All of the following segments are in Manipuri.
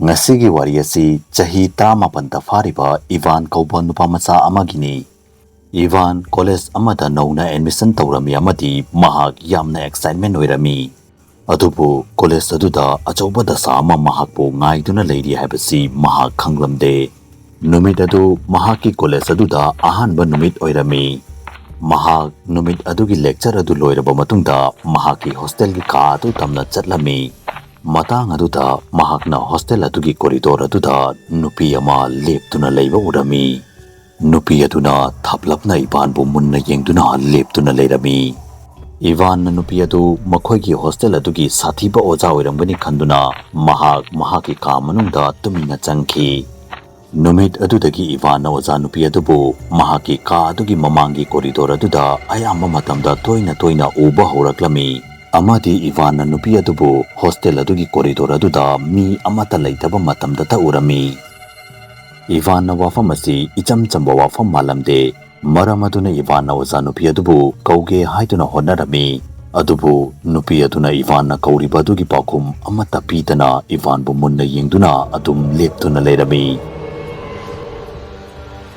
Ngasigi wari asi chahi 18 fariba Ivan kouba nupa macha amagini. Ivan college amada nauna admission tawrami amadi mahak yamna excitement oirami. Adubu college aduda achauba dasa ama mahakpu ngaiduna leiri haibasi mahak khanglamde. Numit adu mahaki college aduda ahanba numit oirami. Mahak numit adugi lecture adu loiraba matungda mahaki hostel ki ka adu tamna chatlami. Matang aduda mahakna hostel adugi corridor aduda nupi ama leptuna leiba urami. Nupi aduna thaplapna Ivan bu munna yengduna leptuna leirami. Ivan na nupi adu makhoigi hostel adugi sathiba oja oirambani khanduna mahaki ka manungda tumina changki. Numit adudagi Ivan na oja nupi adubu mahaki ka adugi mamangi corridor aduda ayamba matamda toina uba horaklami. Amadi Ivan na nupi adubu hostel adugi corridor aduda mi amata leitaba matamda ta urami. Ivan na wafam asi icham chamba wafam malamde. Maram aduna Ivan na oja nupi adubu kauge haiduna honarami. Adubu nupi aduna Ivan na kauriba adugi pakum amata pitana Ivan bu munna yengduna adum leptuna leirami.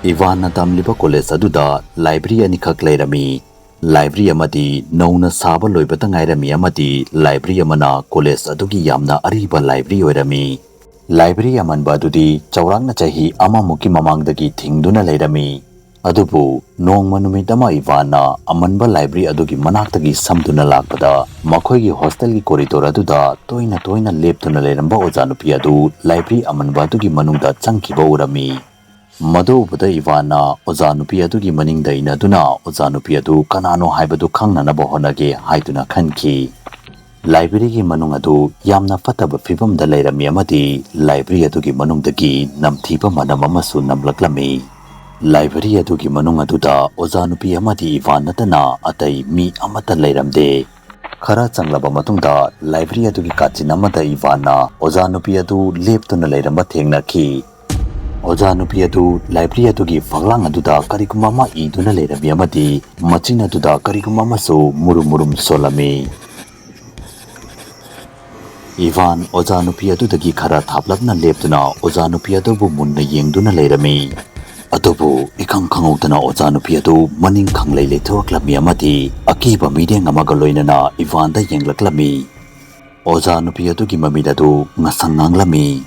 Ivan na tamliba college aduda library anikak leirami. Library amadi nauna saba loibata ngairami amadi library amana college adugi yamna ariba library oirami. Library amanba adudi chaurangna chahi amamuki mamangdagi thingduna leirami. Adubu nongma numit ama Ivan na amanba library adugi manaktagi samduna lakpada makhoigi hostel ki corridor aduda toina leptuna leiramba oja nupi adu library amanba adugi manungda changkiba urami. Madu ubada Ivan na oja nupi adugi maningda inaduna oja nupi adu kanano haibadu khangnanaba honage haiduna khanki. Library ki manung adu yamna fataba fibamda leirami amadi library adugi manungdagi namthiba manam amasu namlaklami. Library adugi manung aduda oja nupi amadi Ivan natana atai mi amata leiramde. Khara changlaba matungda library adugi kachin amada Ivan na oja nupi adu leptuna leiramba thengnaki. Oja nupi adu library adugi faglang aduda karigumama iduna leirami amadi machin aduda karigumama su murum solami. Ivan oja nupi adudagi khara thaplapna leptuna oja nupi adubu munna yengduna leirami. Adubu ikang khangautana oja nupi adu maning khanglei lethoklami amadi akiba mideng amaga loinana Ivan da yenglaklami. Oja nupi adugi mamidadu ngasanganglami.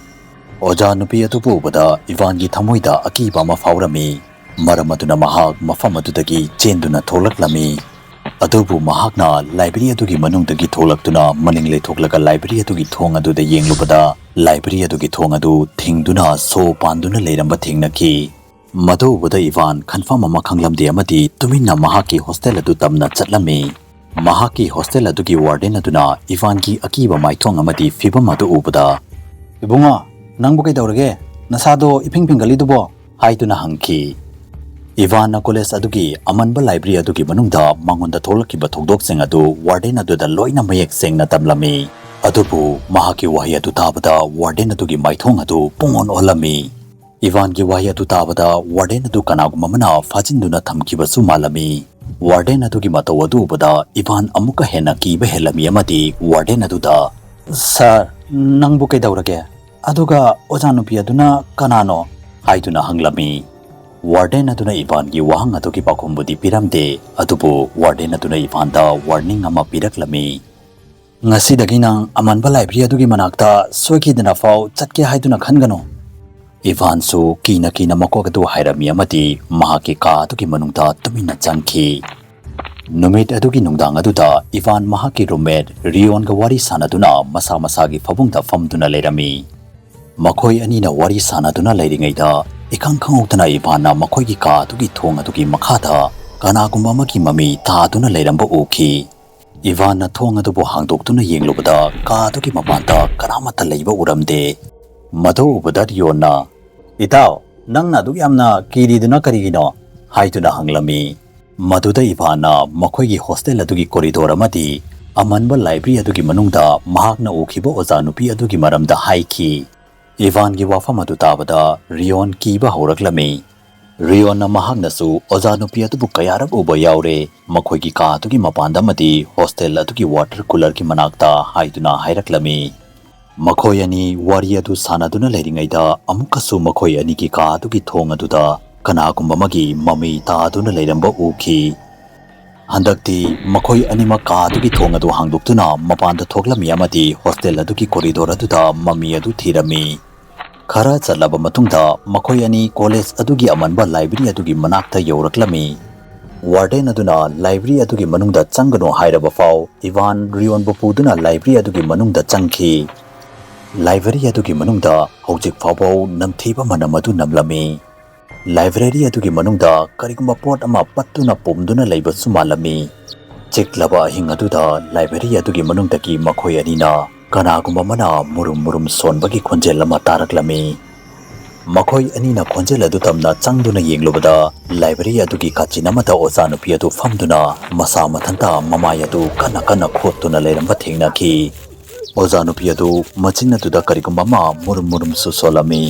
Oja nupi adubu ubada Ivan gi thamoida akiba ma faurami. Maramaduna mahak mafam adudagi chenduna tholaklami. Adubu mahakna library adugi manungdagi tholaktuna maning lethoklaga library adugi thong aduda yenglubada library adugi thong adu thingduna so panduna leiramba thingnaki. Madu ubada Ivan khanfam ama khanglamde amadi tuminna mahaki hostel adu tamna chatlami. Mahaki hostel adugi warden aduna Ivan gi akiba maithong amadi fibam adu ubada Ibunga nangbu kai daurage nasado ipingpingali dubo haiduna hangki. Ivan na college adugi amanba library adugi manungda mangonda tholakiba thoudok seng adu warden aduda loina mayek sengna tamlami. Adubu mahaki wahi adu tabada warden adugi maithong adu pungon olami. Ivan gi wahi adu tabada warden adu kanaguma mana fajinduna thamkiba su malami. Warden adugi mataw adu ubada Ivan amuka hena kiba helami amadi warden aduda Sir nangbu kai daurage aduga oja nupi aduna kanano haiduna hanglami. Warden aduna Ivan gi wahang adugi pakumbudi piramde adubu warden aduna Ivan da warning ama piraklami. Ngasidagi nang amanba library adugi manakta soikidana fau chatke haiduna khangano. Ivan su kina makokadu hairami amadi mahaki ka adugi manungda tumina changki. Numit adugi nungdang aduda Ivan mahaki roommate Rion ga wari sanaduna masa gi fabungda famduna leirami. Makhoi anina wari sanaduna leiringeida ikang khangautana Ivan na makhoi gi ka adugi thong adugi makhada kanagumba amagi mami taaduna leiramba uki. Ivan na thong adubu hangdoktuna yenglubada ka adugi mapanta karamata leiba uramde. Madu ubada Rion na Itaw nangna adugi amna kiriduna karigino haiduna hanglami. Maduda Ivan na makhoi gi hostel adugi corridor amadi amanba library adugi manungda mahakna ukhiba oja nupi adugi maramda haiki. Ivan gi wafam adu tabada Rion kiba horaklami. Rion na mahakna su oja nupi adubu kayarak uba yaure makhoi gi ka adugi mapanda madi hostel adugi water cooler ki manakta haiduna hairaklami. Makhoi ani wari adu sanaduna leiringeida amukasu makhoi ani ki ka adugi thong aduda kanagumba magi mami ta aduna leiramba uki handakti makhoi anima ka adugi thong adu hangduktuna mapanda thoklami amadi hostel adugi corridor aduda mami adu thirami khara chalaba matungda makhoi ani college adugi amanba library adugi manakta yoraklami warden aduna library adugi manungda changano hairaba fau ivan rion bopuduna library adugi manungda changki library adugi manungda hojik fawbau namthiba manam adu namlami library adugi manungda karigumba pot ama pattuna pomduna leiba sumalami chiklaba hing aduda library adugi manungdaki makhoi anina kanagumba mana murum sonbagi khonjel ama taraklami makhoi anina khonjel adu tamna changduna yenglobada library adugi kachinamata oja nupi adu famduna masa mathanta mamai adu kana khotuna leiramba thengnaki oja nupi adu machin aduda karigumba ma murum susolami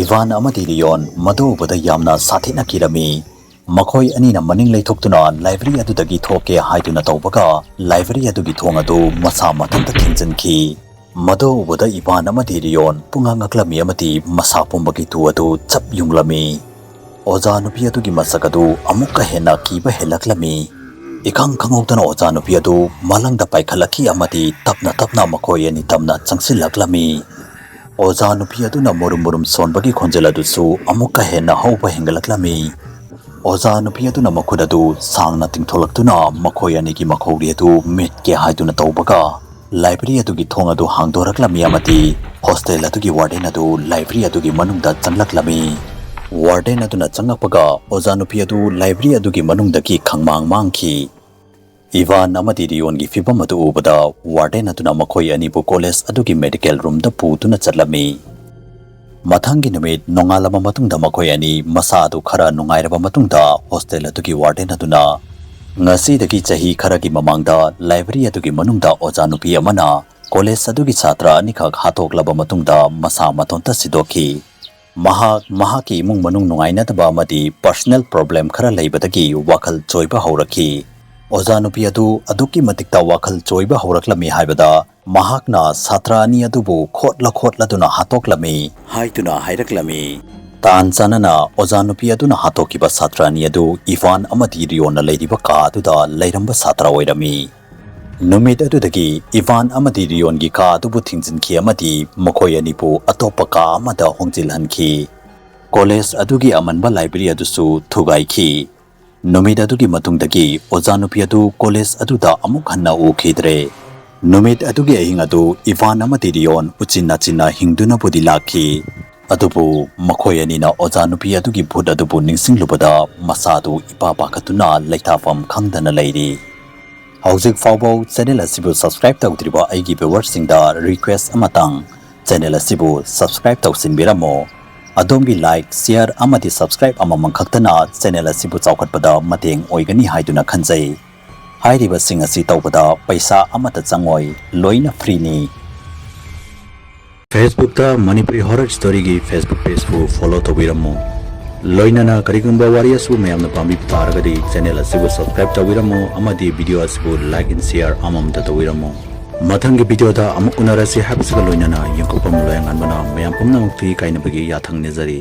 Ivan amadi riyon madobada yamna sathina kirami makhoi anina maning leithoktuna library adudagi thoke haiduna tawbaga library adugi thong adu masa mathanta thinjanki madobada Ivan amadi riyon pungangaklami amati masa pumbagi tu adu chap yunglami oja nupi adugi masakadu amukka hena kiba helaklami ikang kangawtana oja nupi adu malangda paikhalaki amati tapna makhoi ani tamna changsilaklami oja nupi aduna murum sonbagi khonjel adusu amukka hena hauba hengalaklami oja nupi aduna makhudadu sangna tingtholaktuna makhoi anigi makhori adu metke haiduna tawbaga library adugi thong adu hangdoraklami amati hostel adugi warden adu library adugi manungda changlaklami warden aduna changakpaga oja nupi adu library adugi manungdaki khangmang mangki Ivan amadi riongi fibam adu ubada warden aduna makhoi anibu college adugi medical room da putuna chatlami mathangi numit nongalama matungda makhoi ani masa adu khara nungairaba matungda hostel adugi warden aduna ngasi dagi chahi khara gi mamangda library adugi manungda oja nupi amana college adugi chhatra anikak hatoklaba matungda masa matonta sidoki mahaki imung manung nungaina taba amadi personal problem khara leibadagi wakhal choiba hauraki oja nupi adu aduki matikta wakhal choiba horaklami haibada mahakna satra ani adubu khotla duna hatoklami haituna hairaklami tan chanana oja nupi aduna hatokiba satra ani adu Ivan amadi riona leiriba ka aduda leiramba satra oirami numit adudagi Ivan amadi riongi ka adubu thingjinki amadi makhoi anibu atopa ka amada hongjilhanki college adugi amanba library adusu thugaiki numit adugi matungdagi oja nupi adu college aduda amuk hanna ukhidre numit adugi ahing adu Ivan amadi rion uchinna hingduna budi lakhi adubu makhoi anina oja nupi adugi bhut adubu ningsinglubada masadu ipa pakatuna leithafam khangdana leiri hojik fawbo channel asibu subscribe tawdriba aigi viewers singda request amatang channel asibu subscribe tawsinbiramo Adomgi like, share, amadi subscribe amamang khaktana channel asibu chawkhatpada mateng oigani haiduna khanjai. Hairiba sing asi tawbada paisa amata changoi loina free ni. Facebook ta Manipuri horror story gi Facebook page fu follow tawbiramo. Loina na karigumba wari asu mayamna pambi taragadi channel asibu subscribe tawbiramo amadi video asibu like and share amamda tawbiramo. Mathangi video da amuk unarasi habsga loinana yengkokpam Loyanganba na Mayam Pumnamakpu kainabagi yathang nizari